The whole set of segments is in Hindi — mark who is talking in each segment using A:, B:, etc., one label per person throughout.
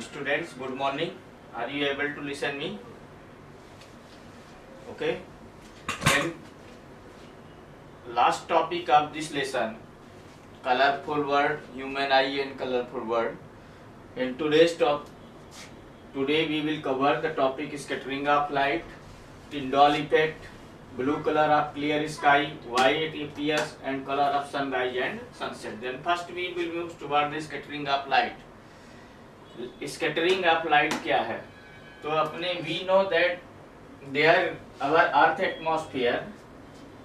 A: students, good morning. Are you able to listen me? Okay. Then last topic of this lesson, colorful word, human eye and colorful word. In today we will cover the topic scattering of light, Tyndall effect, blue color of clear sky, why it appears, and color of sunrise and sunset. Then first we will move toward the scattering of light. Scattering of light क्या है? तो अपने we know that our earth atmosphere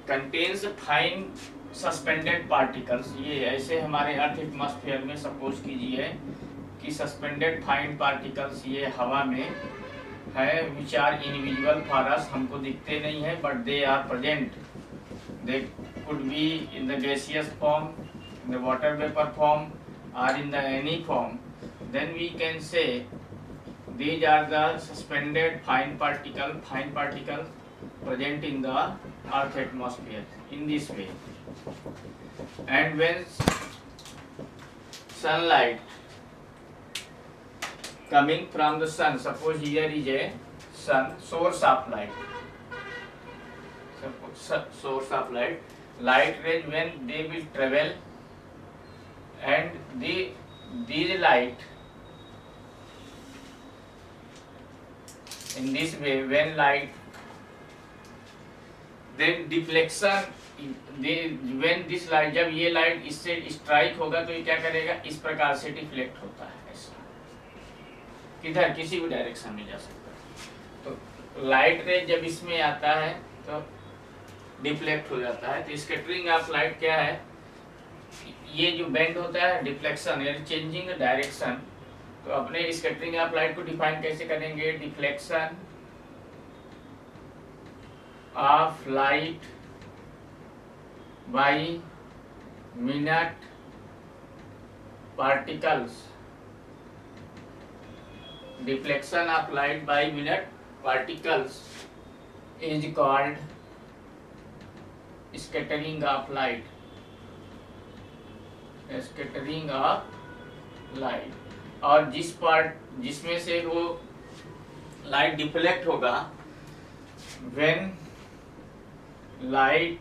A: contains fine suspended particles. ये ऐसे हमारे अर्थ एटमॉस्फेयर में सपोज कीजिए कि सस्पेंडेड फाइन पार्टिकल्स ये हवा में है, which are invisible for us, हमको दिखते नहीं है, but they are present. They could be in the gaseous form, in the water vapour form, और in the any form. Then we can say these are the suspended fine particle present in the earth atmosphere in this way. And when sunlight coming from the sun, suppose here is a sun, source of light, light rays, when they will travel, and these light in this way, when light, then deflection, when this light, जब ये लाइट इससे स्ट्राइक होगा तो ये क्या करेगा, इस प्रकार से डिफ्लेक्ट होता है. ऐसा किधर, किसी भी डायरेक्शन में जा सकता है. तो लाइट रे जब इसमें आता है तो डिफ्लेक्ट हो जाता है. तो स्कैटरिंग ऑफ लाइट क्या है, ये जो बेंड होता है डिफ्लेक्शन यानी चेंजिंग द डायरेक्शन. तो अपने स्कैटरिंग ऑफ लाइट को डिफाइन कैसे करेंगे, deflection of light by minute particles. Deflection of light by minute particles is called scattering of light. Scattering of light. और जिसमें से वो लाइट डिफ्लेक्ट होगा, when light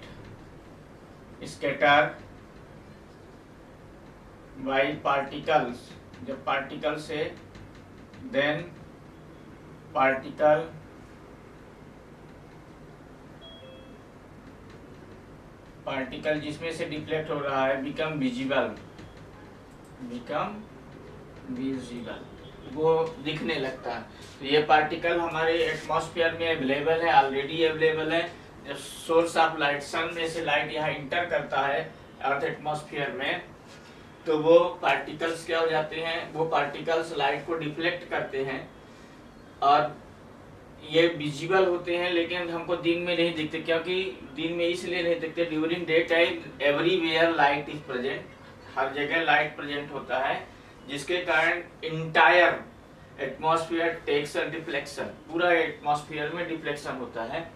A: scatter bye particles, जब पार्टिकल से, देन पार्टिकल जिसमें से डिफ्लेक्ट हो रहा है बिकम विजिबल, वो दिखने लगता है. तो ये पार्टिकल हमारे एटमॉस्फेयर में अवेलेबल है, ऑलरेडी अवेलेबल है. जब सोर्स ऑफ लाइट, सन में से लाइट यहाँ इंटर करता है अर्थ एटमॉस्फेयर में, तो वो पार्टिकल्स क्या हो जाते हैं, वो पार्टिकल्स लाइट को डिफ्लेक्ट करते हैं और ये विजिबल होते हैं, लेकिन हमको दिन में नहीं दिखते. क्योंकि दिन में इसलिए नहीं दिखते, during day time everywhere light is present, हर जगह लाइट प्रेजेंट होता है, जिसके कारण entire atmosphere takes a deflection, पूरा एटमॉस्फेयर में डिफ्लेक्शन होता है.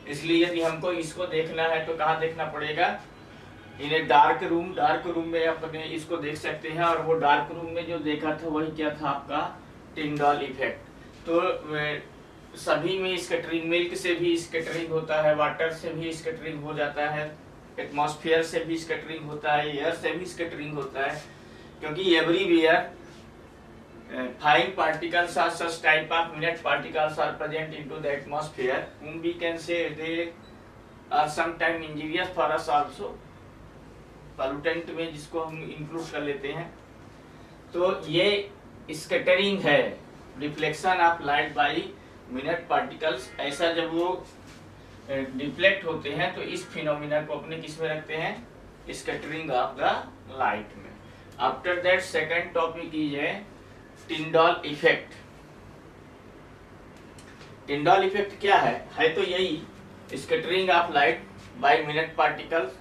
A: इसलिए यदि हमको इसको देखना है तो कहाँ देखना पड़ेगा, इन ए डार्क रूम में अपने इसको देख सकते हैं. और वो डार्क रूम में जो देखा था वही क्या था, आपका टिंडॉल इफेक्ट. तो सभी में स्कैटरिंग, मिल्क से भी स्कैटरिंग होता है, वाटर से भी स्कैटरिंग हो जाता है, एटमॉस्फेयर से भी स्कैटरिंग होता है, एयर से भी स्कैटरिंग होता है. क्योंकि everywhere fine particles are such type of minute particles are present into the atmosphere, whom we can say they are sometimes injurious for us also, pollutant में जिसको हम इंक्लूड कर लेते हैं. तो ये स्कैटरिंग है, reflection of light by minute particles. ऐसा जब वो डिफ्लेक्ट होते हैं तो इस फिनोमिना को अपने किस में रखते हैं, स्कैटरिंग ऑफ द लाइट में. After that second topic is है टिंडॉल इफेक्ट. टिंडॉल इफेक्ट क्या है तो यही scattering of light by minute particles.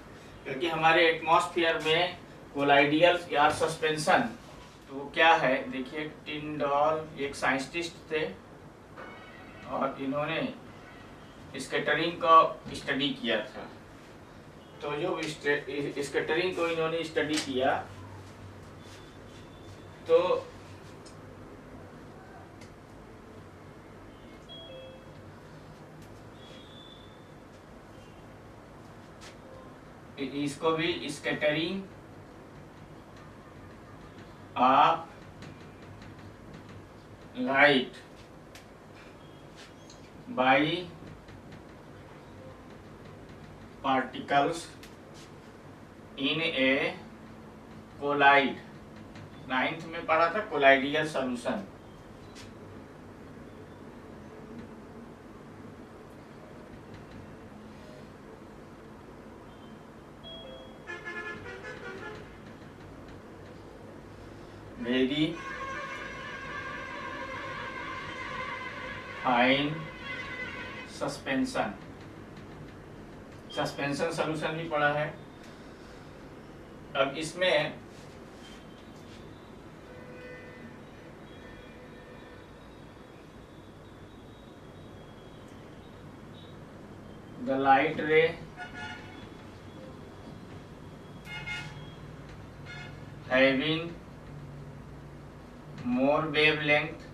A: क्योंकि हमारे एटमॉस्फेयर में कोलाइडियल्स या सस्पेंशन, तो वो क्या है देखिए, टिंडॉल एक साइंटिस्ट थे और इन्होंने स्कैटरिंग का स्टडी किया था. तो जो स्कैटरिंग को इन्होंने स्टडी किया तो इसको भी scattering of light by particles in a colloid, 9th में पढ़ा था colloidal solution. Very fine suspension, suspension solution भी पढ़ा है। अब इसमें the light ray having more wavelength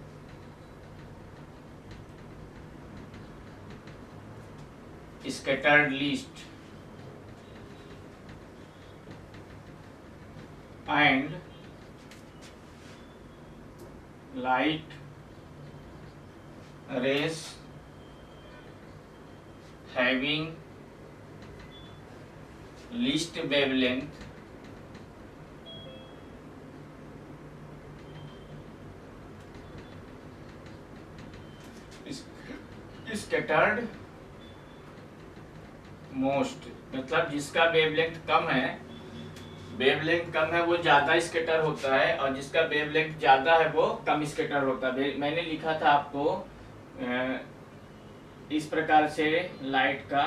A: scattered least and light rays having least wavelength scattered most, मतलब जिसका वेवलेंथ कम है, वेवलेंथ कम है वो ज्यादा स्कैटर होता है, और जिसका वेवलेंथ ज्यादा है वो कम स्कैटर होता है। मैंने लिखा था आपको इस प्रकार से लाइट का,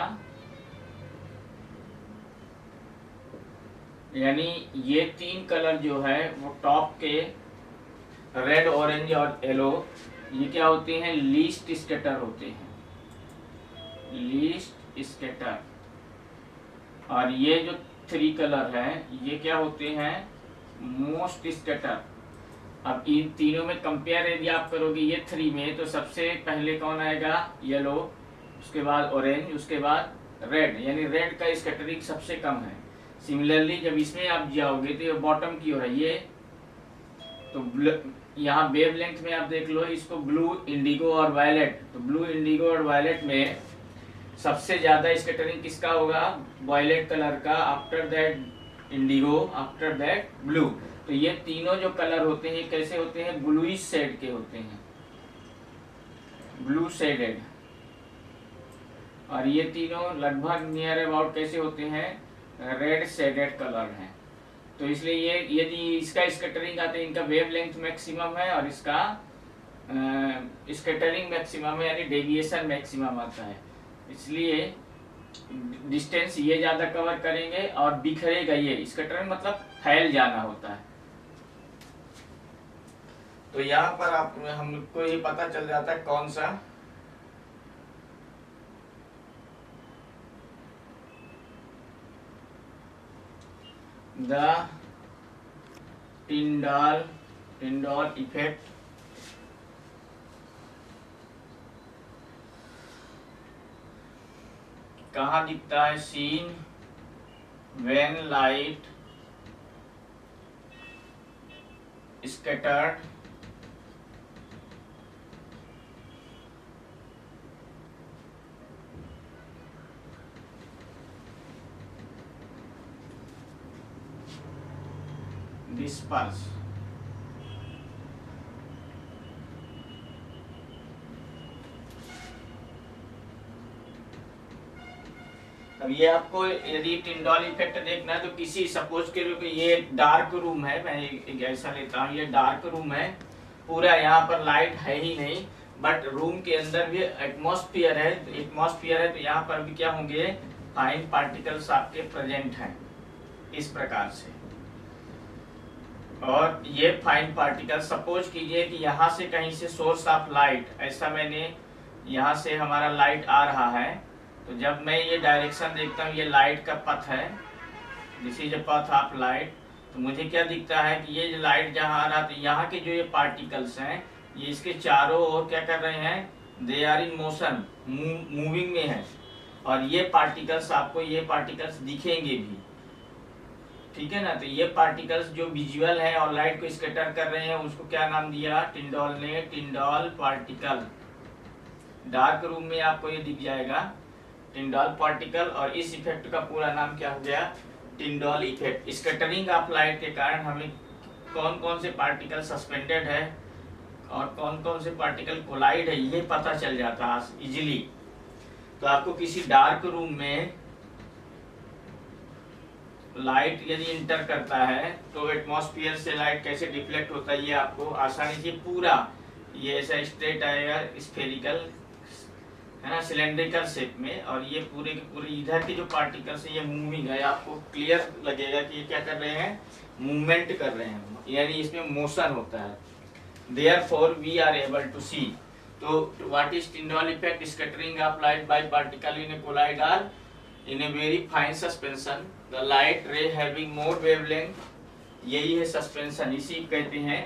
A: यानी ये 3 कलर जो है वो टॉप के रेड, ऑरेंज और येलो, ये क्या होते हैं, लीस्ट स्कैटर होते हैं, लीस्ट स्कैटर। और ये जो 3 कलर है ये क्या होते हैं, मोस्ट स्कैटर। अब इन तीनों में कंपेयर यदि आप करोगे ये 3 में, तो सबसे पहले कौन आएगा, येलो, उसके बाद ऑरेंज, उसके बाद रेड, यानी रेड का स्कैटरिंग सबसे कम है। सिमिलरली जब इसमें आप जाओगे तो ये बॉटम की ओर है, ये तो यहाँ वेवलेंथ में आप देख लो इसको ब्लू, इंडिगो और वायलेट, तो ब्लू, इंडिगो और वायलेट में सबसे ज्यादा स्कैटरिंग किसका होगा, वायलेट कलर का, after that Indigo, after that blue. तो ये तीनों जो कलर होते हैं कैसे होते हैं, ब्लूइश शेड के होते हैं, ब्लू शेडेड। और ये तीनों लगभग नियर अबाउट कैसे होते हैं, रेड शेडेड कलर हैं। तो इसलिए ये यदि इसका स्कैटरिंग आता है, इनका वेवलेंथ मैक्सिमम है और इसका स्कैटरिंग मैक्सिमम है, यानी डेविएशन मैक्सिमम आता है। इसलिए डिस्टेंस ये ज्यादा कवर करेंगे और बिखरेगा, ये स्कैटरिंग मतलब फैल जाना होता है। तो यहाँ पर आप हमको ये पता चल जाता है कौन सा द टिंडॉल इफेक्ट कहाँ दिखता है, seen when light scattered disperse। अब ये आपको यदि टिंडॉल इफेक्ट देखना है तो किसी सपोज के लिए ये डार्क रूम है, मैं एक ऐसा लेता हूँ, ये डार्क रूम है पूरा, यहाँ पर लाइट है ही नहीं, बट रूम के अंदर भी एटमॉस्फेयर है, तो यहाँ पर भी क्या होंगे, फाइन पार्टिकल्स आपके प्रेजेंट हैं इस प्रकार से। और ये फाइन पार्टिकल सपोज कीजिए कि यहाँ से कहीं से सोर्स ऑफ लाइट, ऐसा मैंने यहाँ से हमारा लाइट आ रहा है, तो जब मैं ये डायरेक्शन देखता हूँ, ये लाइट का पथ है, this is a path of light, तो मुझे क्या दिखता है कि ये जो लाइट जहाँ आ रहा, तो यहाँ के जो ये पार्टिकल्स हैं ये इसके चारों ओर क्या कर रहे हैं, they are in motion, moving में है। और ये पार्टिकल्स आपको, ये पार्टिकल्स दिखेंगे भी, ठीक है ना। तो ये पार्टिकल्स जो विजुअल है और लाइट को स्कैटर कर रहे हैं उसको क्या नाम दिया टिंडॉल ने, टिंडॉल पार्टिकल। डार्क रूम में आपको ये दिख जाएगा टिंडॉल पार्टिकल, और इस इफेक्ट का पूरा नाम क्या हो गया टिंडॉल इफेक्ट। स्कैटरिंग ऑफ लाइट के कारण हमें कौन कौन से पार्टिकल सस्पेंडेड है और कौन कौन से पार्टिकल कोलाइड है ये पता चल जाता है इजीली। तो आपको किसी डार्क रूम में लाइट यदि इंटर करता है तो एटमॉस्फेयर से लाइट कैसे डिफ्लेक्ट होता है ये आपको आसानी से पूरा, ये ऐसा स्ट्रेट आएगा स्फेरिकल है ना सिलेंड्रिकल शेप में, और ये पूरे के पूरे इधर के जो पार्टिकल्स है ये मूविंग है, आपको क्लियर लगेगा कि ये क्या कर रहे हैं मूवमेंट कर रहे हैं, यानी इसमें मोशन होता है। Therefore we are able to see. So what is Tyndall effect? Scattering of light by particle in a collider in a very fine suspension. The light ray having more wavelength. यही है सस्पेंशन, इसी कहते हैं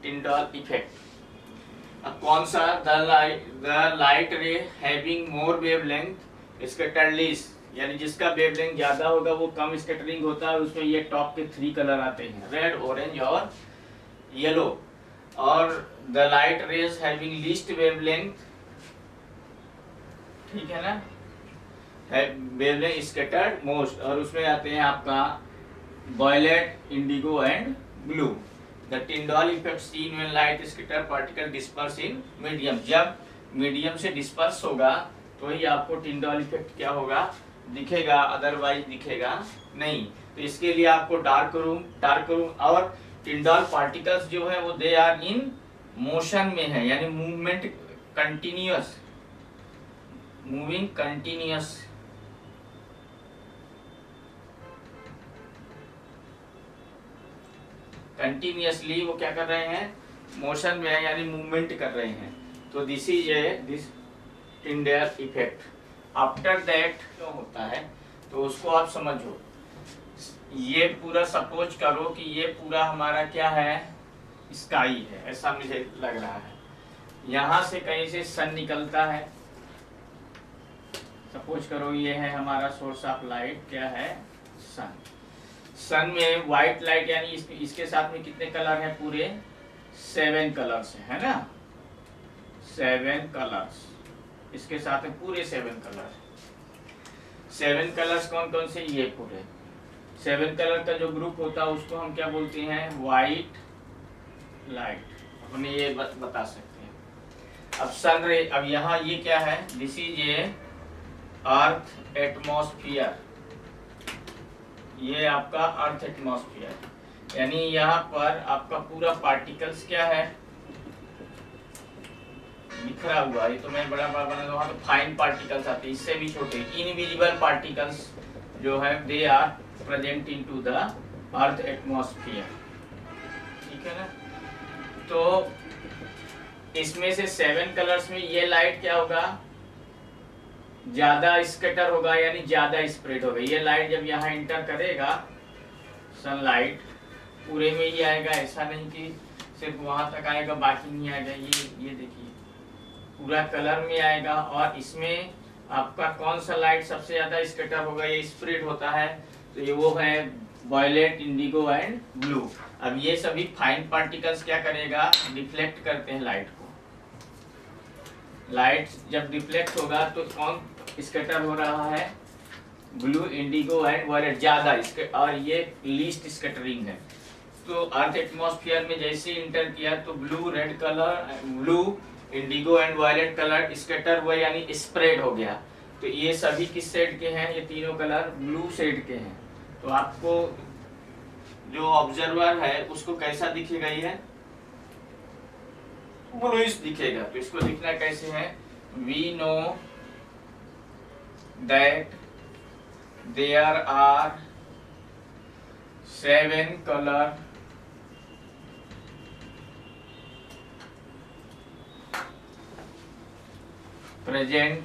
A: टिंडॉल इफेक्ट। अब कौन सा द लाइट रे having more wavelength scatter less, यानी जिसका वेवलेंथ ज्यादा होगा वो कम स्कैटरिंग होता है। उसमें ये टॉप के 3 कलर आते हैं रेड, ऑरेंज और येलो। और the light raise having least wavelength, ठीक है ना, वेवलेंथ स्कैटर्ड मोस्ट, और उसमें आते हैं आपका violet, indigo and blue. The Tyndall effect seen when light scatter particle disperse in medium, जब मीडियम से डिस्पर्स होगा तो ही आपको टिंडॉल इफेक्ट क्या होगा दिखेगा, अदरवाइज दिखेगा नहीं। तो इसके लिए आपको डार्क रूम और टिंडॉल पार्टिकल्स जो है वो दे आर इन मोशन में है, यानी movement continuous, moving continuous. Continuously वो क्या कर रहे हैं मोशन में है, यानी मूवमेंट कर रहे हैं। तो this is this Tyndall effect. After that क्यों होता है तो उसको आप समझो। ये पूरा सपोज करो कि ये पूरा हमारा क्या है स्काई है, ऐसा मुझे लग रहा है। यहाँ से कहीं से सन निकलता है, सपोज करो ये है हमारा सोर्स ऑफ लाइट, क्या है सन। सन में व्हाइट लाइट, यानी इसके साथ में कितने कलर हैं पूरे 7 कलर्स है ना, 7 कलर्स, इसके साथ में पूरे 7 कलर। 7 कलर्स कौन कौन से, ये पूरे 7 कलर का जो ग्रुप होता है उसको हम क्या बोलते हैं व्हाइट लाइट, अपने ये बता सकते हैं। अब सन रे, अब यहाँ ये क्या है, this is a earth atmosphere, ये आपका अर्थ एटमॉस्फियर, यानी यहाँ पर आपका पूरा पार्टिकल्स क्या है बिखरा हुआ। ये तो मैं बड़ा बना दूंगा तो फाइन पार्टिकल्स आते हैं, इससे भी छोटे इनविजिबल पार्टिकल्स जो है they are present into the earth atmosphere, ठीक है ना। तो इसमें से 7 कलर्स में ये लाइट क्या होगा ज्यादा स्कैटर होगा, यानी ज्यादा स्प्रेड होगा। ये लाइट जब यहाँ इंटर करेगा सनलाइट पूरे में ही आएगा, ऐसा नहीं कि सिर्फ वहां तक आएगा बाकी नहीं आएगा। ये देखिए पूरा कलर में आएगा, और इसमें आपका कौन सा लाइट सबसे ज्यादा स्कैटर होगा, ये स्प्रेड होता है, तो ये वो है वॉयलेट, इंडिगो एंड ब्लू। अब ये सभी फाइन पार्टिकल्स क्या करेगा डिफ्लेक्ट करते हैं लाइट को। लाइट जब डिफ्लेक्ट होगा तो कौन स्कैटर हो रहा है ब्लू, इंडिगो एंड वॉयलेट ज्यादा, और ये लीस्ट स्कैटरिंग है। तो अर्थ एटमॉस्फेयर में जैसे इंटर किया तो blue, red colour, blue, indigo and violet colour scatter हुआ, यानी स्प्रेड हो गया। तो ये सभी किस शेड के हैं, ये तीनों कलर ब्लू शेड के हैं। तो आपको जो ऑब्जर्वर है उसको कैसा दिखेगा, ये ब्लूइश दिखेगा। तो इसको दिखना कैसे है, we know that there are 7 colour present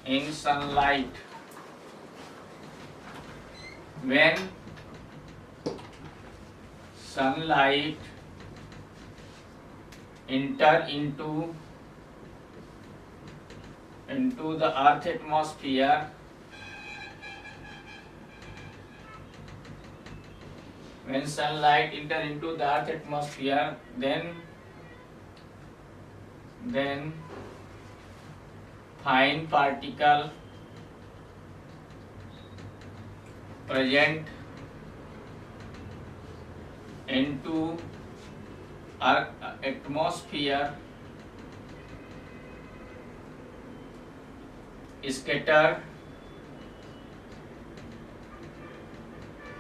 A: in sunlight. When sunlight enter into the earth atmosphere, when sunlight enter into the earth atmosphere, then fine particle present into atmosphere scatter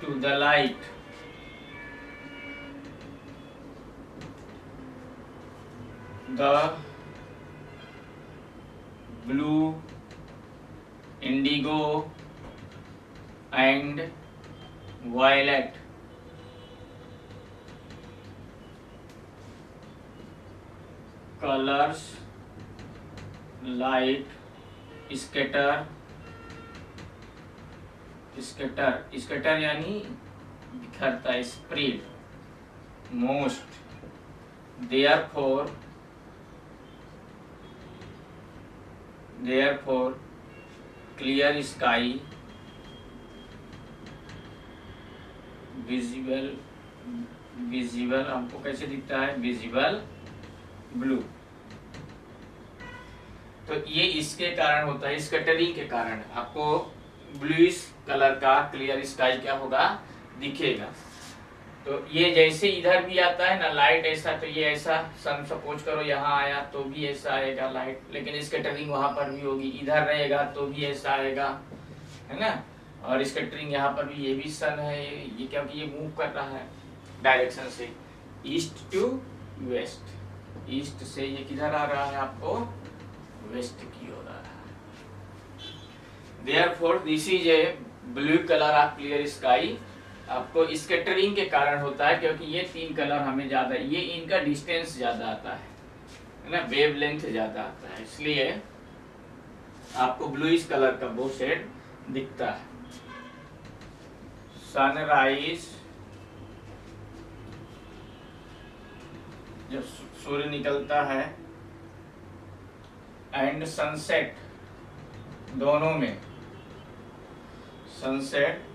A: to the light. The blue, indigo and violet colors light scatter यानी बिखरता, spread, most, therefore clear sky visible हमको कैसे दिखता है, विजिबल ब्लू। तो ये इसके कारण होता है, स्कैटरिंग के कारण आपको ब्लूइश कलर का क्लियर स्काई क्या होगा, दिखेगा। तो ये जैसे इधर भी आता है ना लाइट ऐसा, तो ये ऐसा सपोज करो यहाँ आया तो भी ऐसा आएगा लाइट, लेकिन स्कैटरिंग वहां पर भी होगी, इधर रहेगा तो भी ऐसा आएगा, है ना। और स्कैटरिंग यहाँ पर भी, ये भी सन है, ये क्योंकि ये मूव कर रहा है डायरेक्शन से ईस्ट टू वेस्ट, ईस्ट से ये किधर आ रहा है आपको, वेस्ट की ओर आ रहा है। Therefore this is a blue color of clear sky। आपको स्कैटरिंग के कारण होता है क्योंकि ये तीन कलर हमें ज्यादा, ये इनका डिस्टेंस ज्यादा आता है ना, वेव लेंथ ज्यादा आता है, इसलिए आपको ब्लूइश कलर का वो शेड दिखता है। सनराइज जब सूर्य निकलता है एंड सनसेट, दोनों में sunset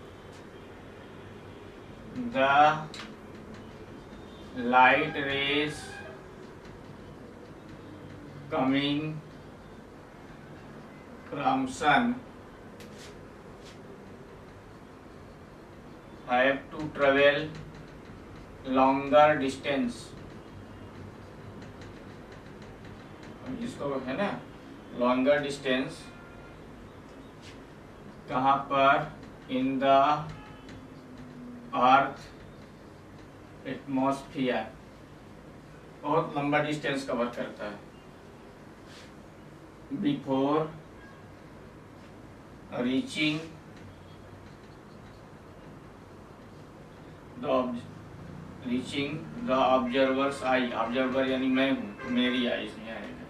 A: the light rays coming from sun have to travel longer distance, इसको है ना longer distance, कहाँ पर, in the अर्थ एटमॉस्फेयर, बहुत लंबा डिस्टेंस कवर करता है, before reaching the observers I, observer यानी मैं हूँ, तो मेरी आई इसमें आएगा।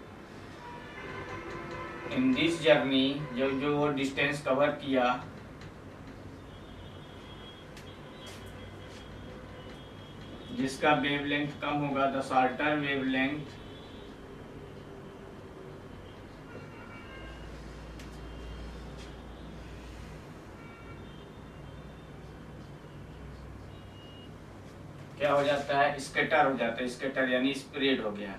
A: इन दिस जर्नी, जो वो डिस्टेंस कवर किया, जिसका वेवलेंथ कम होगा, द शॉर्टर वेवलेंथ क्या हो जाता है, स्कैटर हो जाता है, स्कैटर यानी स्प्रेड हो गया,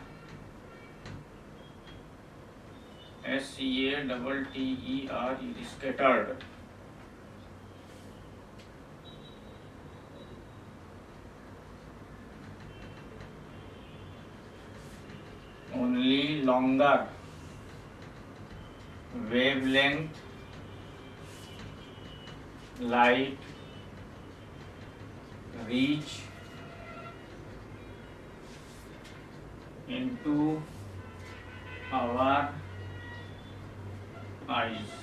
A: SCATTER, scattered. only longer wavelength light reach into our eyes।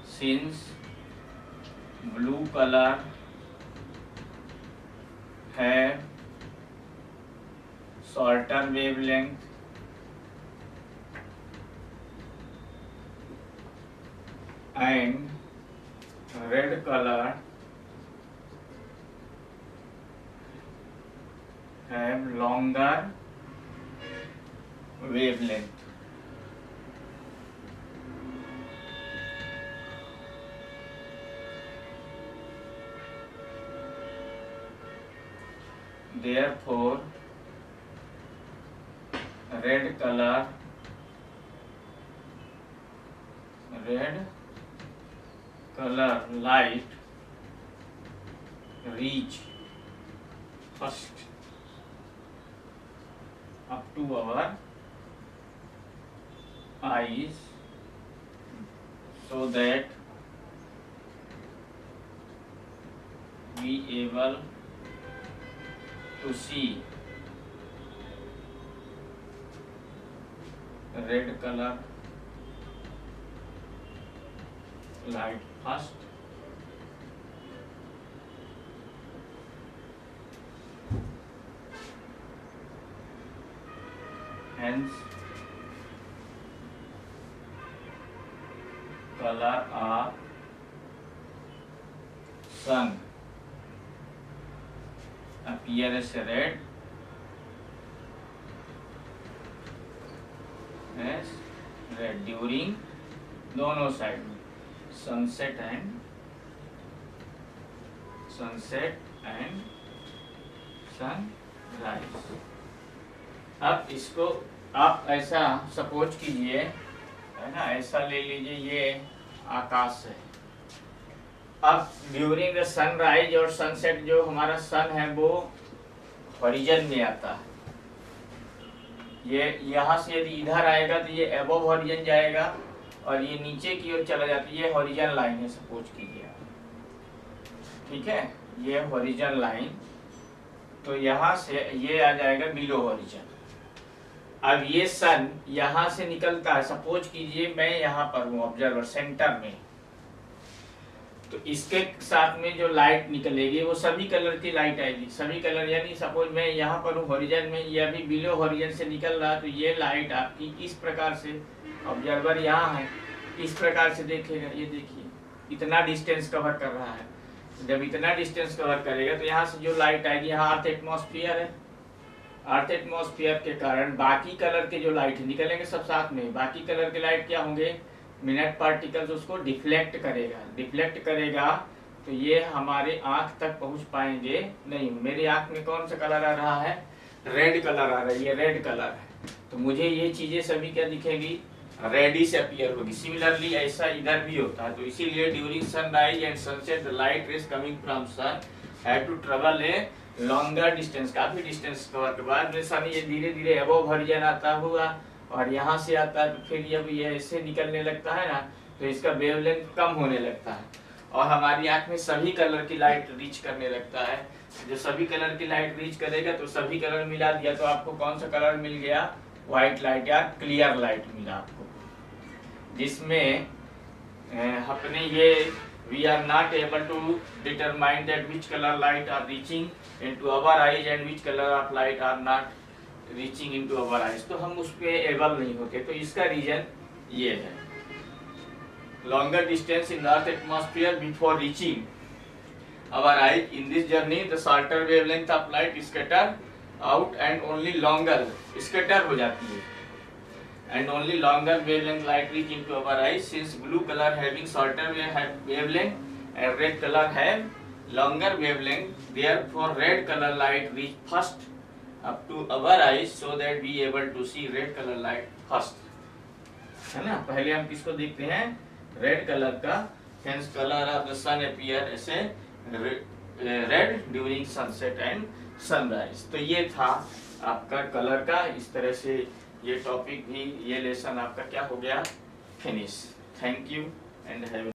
A: Since blue color have shorter wavelength and red color have longer wavelength। therefore red color light reach first up to our eyes so that we able to see red color light first hence color of sun appear as red during दोनों साइड में सनसेट एंड सनराइज। अब इसको आप ऐसा सपोज कीजिए, है ना, ऐसा ले लीजिए, ये आकाश है। अब ड्यूरिंग द सनराइज और सनसेट जो हमारा सन है वो हॉरिजन में आता है। ये यहाँ से यदि इधर आएगा तो ये अबव हॉरिजन जाएगा और ये नीचे की ओर चला जाता है। ये हॉरिजन लाइन है सपोज कीजिए, ठीक है, ये हॉरिजन लाइन, तो यहाँ से ये आ जाएगा बिलो हॉरिजन। अब ये सन यहाँ से निकलता है, सपोज कीजिए मैं यहाँ पर हूँ ऑब्जर्वर सेंटर में, तो इसके साथ में जो लाइट निकलेगी वो सभी कलर की लाइट आएगी, सभी कलर, यानी सपोज मैं यहाँ पर हूँ हॉरिजन में, ये अभी बिलो हॉरिजन से निकल रहा, तो ये लाइट आपकी इस प्रकार से, ऑब्जर्वर यहाँ है, इस प्रकार से देखेगा। ये देखिए इतना डिस्टेंस कवर कर रहा है। जब इतना डिस्टेंस कवर करेगा तो यहाँ से जो लाइट आएगी, यहाँ अर्थ एटमॉस्फेयर है, अर्थ एटमॉस्फेयर के कारण बाकी कलर के जो लाइट निकलेंगे सब साथ में, बाकी कलर के लाइट क्या होंगे, मिनट पार्टिकल्स उसको डिफ्लेक्ट करेगा, तो ये हमारे आंख तक पहुंच पाएंगे नहीं। मेरी आंख में कौन सा कलर आ रहा है, रेड कलर आ रहा है, ये रेड कलर है, तो मुझे ये चीजें सभी क्या दिखेगी, रेडिश अपीयर होगी। सिमिलरली ऐसा इधर भी होता है, तो इसीलिए during sunrise and sunset the light rays coming from sun have to travel a longer distance, काफी डिस्टेंस कवर के बाद में सन ये धीरे धीरे अबव हॉरिजन आता हुआ और यहाँ से आता है, तो फिर जब ये ऐसे निकलने लगता है ना, तो इसका वेवलेंथ कम होने लगता है और हमारी आंख में सभी कलर की लाइट रीच करने लगता है। जो सभी कलर की लाइट रीच करेगा तो सभी कलर मिला दिया, तो आपको कौन सा कलर मिल गया, व्हाइट लाइट या क्लियर लाइट मिला आपको, जिसमें अपने ये we are not able to determine that which color light are reaching into our eyes and which color of light are not reaching into our eyes, तो हम उस पे एबल नहीं होते। तो इसका रीजन ये है, longer distance in the earth atmosphere before reaching our eyes, in this journey the shorter wavelength of light scatter out and only longer scatter हो जाती है and only longer wavelength light reach into our eyes, since blue color having shorter wavelength and red color have longer wavelength, therefore red color light reach first up to our eyes so that we able to see red color light first, है ना। पहले हम किसको देखते हैं, रेड कलर का, hence color of the sun appear as a red during sunset and sunrise। तो ये था आपका कलर का, इस तरह से ये टॉपिक भी, ये लेसन आपका क्या हो गया, finish. Thank you and have